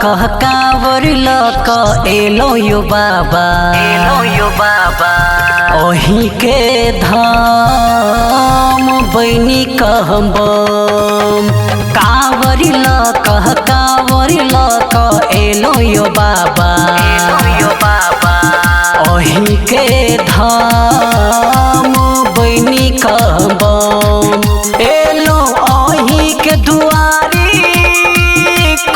कह कांवर luck yellow यो बाबा ओही के धाम बनी कहबम। कांवर लक एलो यो बाबा ओही के धाम बनी कहबम। एलो ओही के दुआरी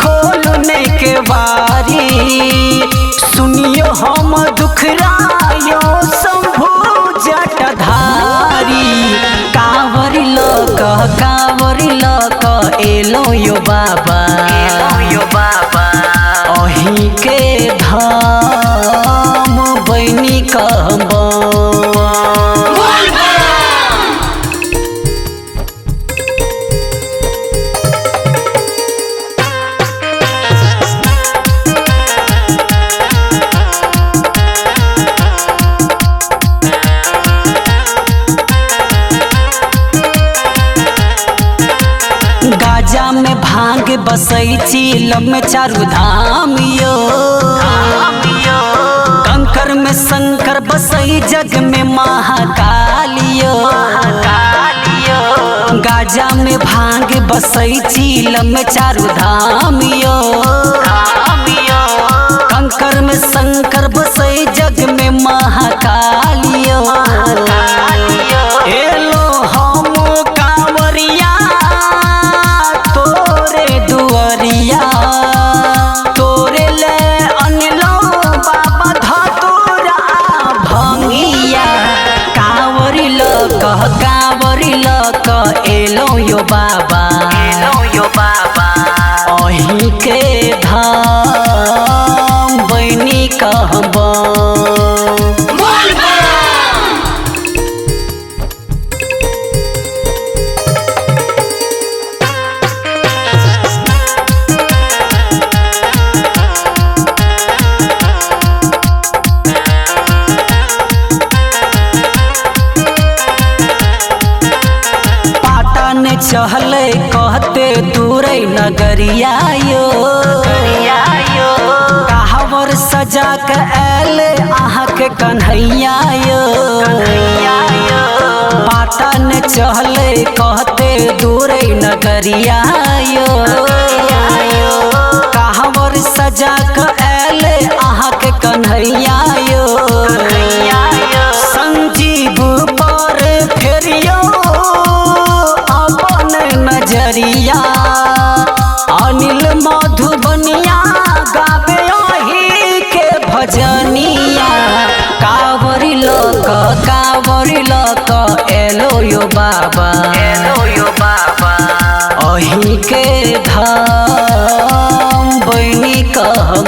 खोलने के बारी सुनियो हम दुखरायो शंभु जटाधारी। कांवर लक एलो यो बाबा ओही के धाम बनी कहबम। गाजा में भांग बसई चीलम में चारू धाम यो। कंकर में शंकर बसई जग में महाकाल यो। गाजा में भांग बसई चीलम में चारू धाम यो। कंकर में शंकर बसई जग में महाकाल यो। एलो हम कांवरिया तोरे दुआरिया तोरे ले अनलो बाबा धतुरा भंगिया। कांवर लक एलो यो बाबा ओही के धाम बनी कहबम। चहले कहते दूरे नगरिया यो। कांवर सजा के एले आहा के कन्हैया यो। पाटन चहले कहते दूरे नगरिया यो। कांवर सजा के एले आहा के कन्हैया यो। संजीव पर फेरियो नजरिया अनिल मधुबनिया गावे ओही के भजनिया। कांवर लक एलो यो बाबा ओही के धाम बनी कहबम।